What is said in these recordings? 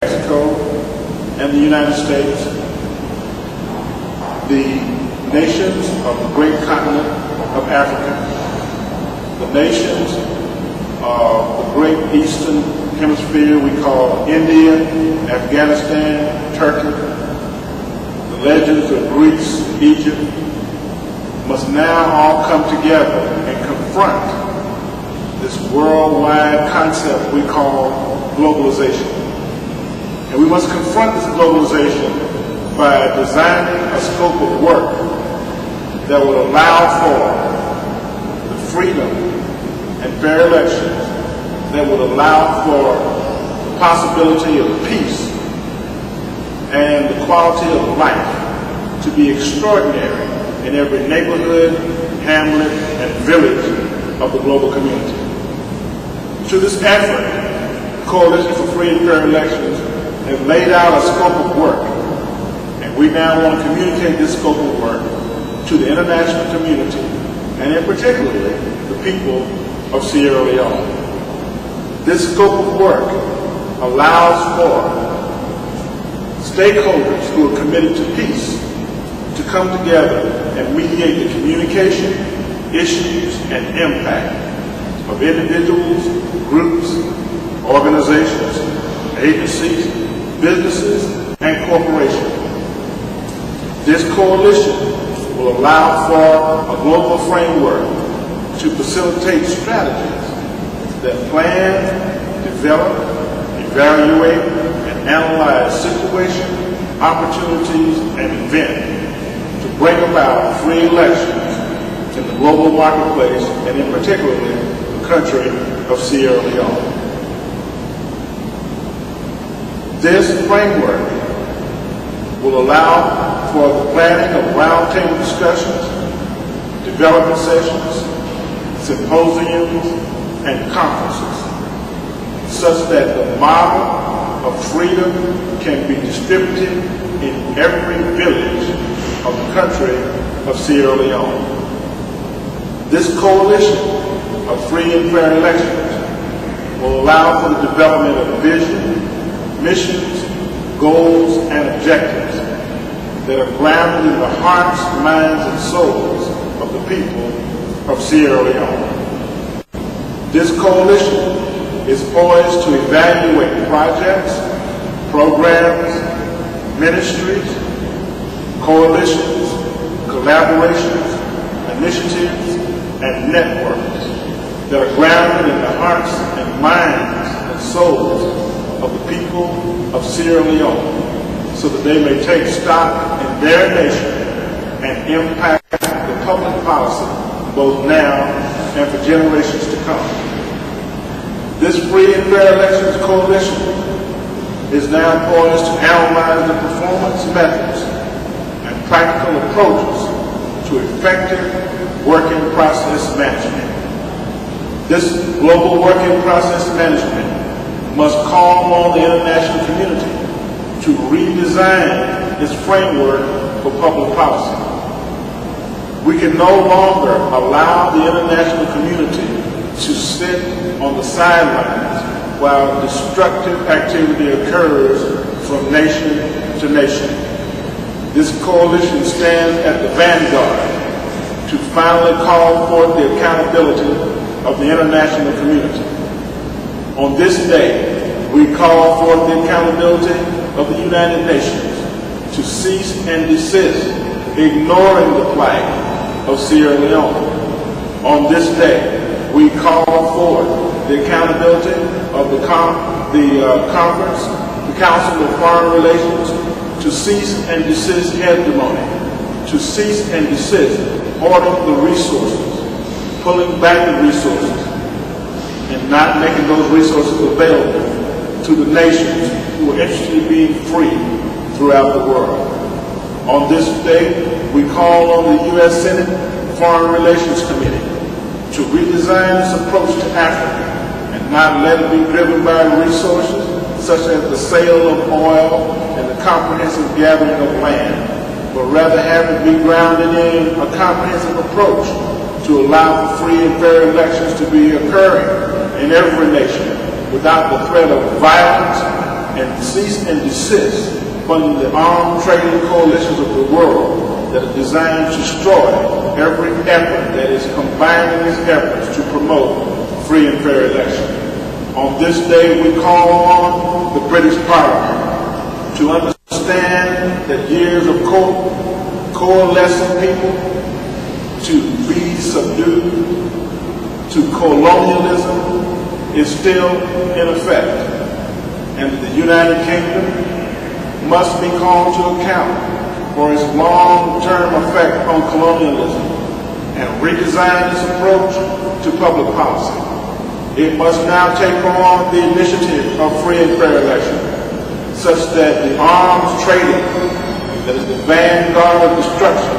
Mexico, and the United States, the nations of the great continent of Africa, the nations of the great eastern hemisphere we call India, Afghanistan, Turkey, the legends of Greece, Egypt, must now all come together and confront this worldwide concept we call globalization. And we must confront this globalization by designing a scope of work that will allow for the freedom and fair elections, that would allow for the possibility of peace and the quality of life to be extraordinary in every neighborhood, hamlet, and village of the global community. To this effort, the Coalition for Free and Fair Elections have laid out a scope of work, and we now want to communicate this scope of work to the international community, and in particularly the people of Sierra Leone. This scope of work allows for stakeholders who are committed to peace to come together and mediate the communication, issues, and impact of individuals, groups, organizations, agencies, businesses, and corporations. This coalition will allow for a global framework to facilitate strategies that plan, develop, evaluate, and analyze situations, opportunities, and events to bring about free elections in the global marketplace, and in particularly the country of Sierra Leone. This framework will allow for the planning of roundtable discussions, development sessions, symposiums, and conferences, such that the model of freedom can be distributed in every village of the country of Sierra Leone. This coalition of free and fair elections will allow for the development of vision, missions, goals, and objectives that are grounded in the hearts, minds, and souls of the people of Sierra Leone. This coalition is poised to evaluate projects, programs, ministries, coalitions, collaborations, initiatives, and networks that are grounded in the hearts and minds and souls of the people of Sierra Leone, so that they may take stock in their nation and impact the public policy both now and for generations to come. This Free and Fair Elections Coalition is now poised to analyze the performance methods and practical approaches to effective working process management. This global working process management must call on the international community to redesign its framework for public policy. We can no longer allow the international community to sit on the sidelines while destructive activity occurs from nation to nation. This coalition stands at the vanguard to finally call forth the accountability of the international community. On this day, we call forth the accountability of the United Nations to cease and desist ignoring the plight of Sierra Leone. On this day, we call forth the accountability of the conference, the Council of Foreign Relations, to cease and desist hegemony, to cease and desist hoarding the resources, pulling back the resources, and not making those resources available to the nations who are interested in being free throughout the world. On this day, we call on the U.S. Senate Foreign Relations Committee to redesign its approach to Africa and not let it be driven by resources such as the sale of oil and the comprehensive gathering of land, but rather have it be grounded in a comprehensive approach to allow for free and fair elections to be occurring in every nation without the threat of violence and cease and desist from the armed trading coalitions of the world that are designed to destroy every effort that is combining its efforts to promote free and fair elections. On this day, we call on the British Parliament to understand that years of coalescing people to be subdued to colonialism is still in effect, and the United Kingdom must be called to account for its long-term effect on colonialism and redesign its approach to public policy. It must now take on the initiative of free and fair elections, such that the arms trading that is the vanguard of destruction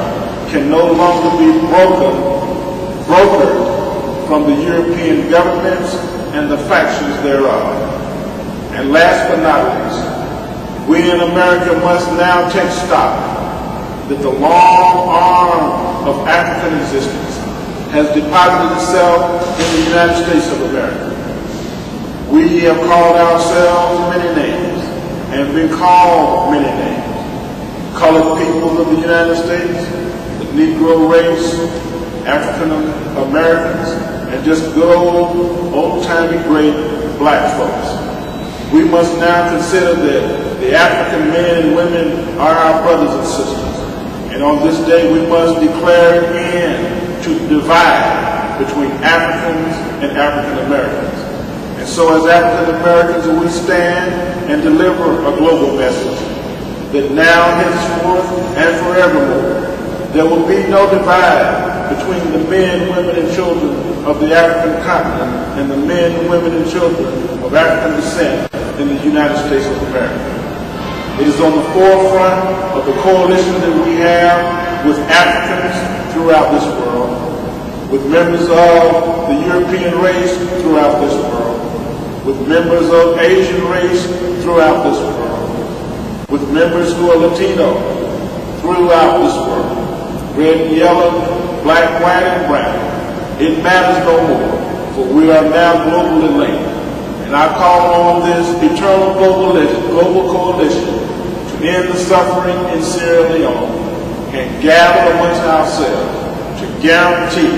can no longer be brokered from the European governments and the factions thereof. And last but not least, we in America must now take stock that the long arm of African existence has deposited itself in the United States of America. We have called ourselves many names and been called many names. Colored peoples of the United States, the Negro race, African Americans, and just good old-timey great black folks. We must now consider that the African men and women are our brothers and sisters. And on this day, we must declare an end to the divide between Africans and African Americans. And so as African Americans, we stand and deliver a global message that now, henceforth, and forevermore, there will be no divide between the men, women, and children of the African continent and the men, women, and children of African descent in the United States of America. It is on the forefront of the coalition that we have with Africans throughout this world, with members of the European race throughout this world, with members of Asian race throughout this world, with members who are Latino throughout this world, red, yellow, black, white, and brown. It matters no more, for we are now globally linked. And I call on this eternal global coalition to end the suffering in Sierra Leone and gather amongst ourselves to guarantee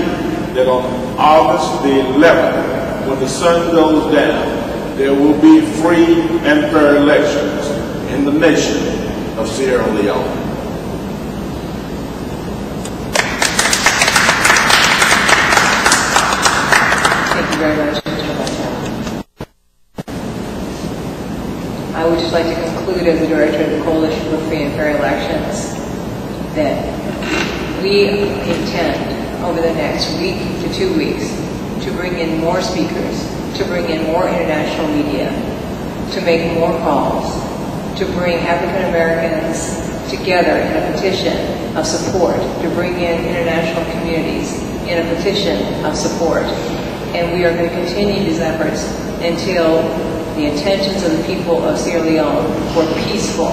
that on August the 11th, when the sun goes down, there will be free and fair elections in the nation of Sierra Leone. Thank you very much, Mr. Bartell. I would just like to conclude as the Director of the Coalition for Free and Fair Elections that we intend over the next week to 2 weeks to bring in more speakers, to bring in more international media, to make more calls, to bring African Americans together in a petition of support, to bring in international communities in a petition of support. And we are going to continue these efforts until the intentions of the people of Sierra Leone for peaceful,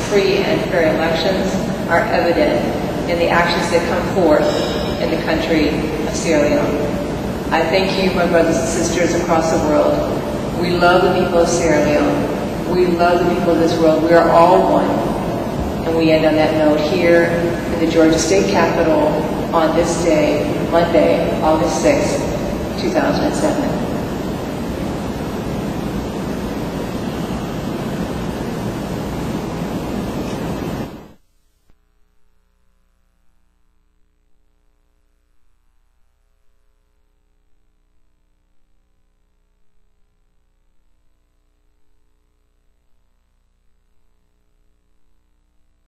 free, and fair elections are evident in the actions that come forth in the country of Sierra Leone. I thank you, my brothers and sisters across the world. We love the people of Sierra Leone. We love the people of this world. We are all one. And we end on that note here in the Georgia State Capitol on this day, Monday, August 6th, 2007.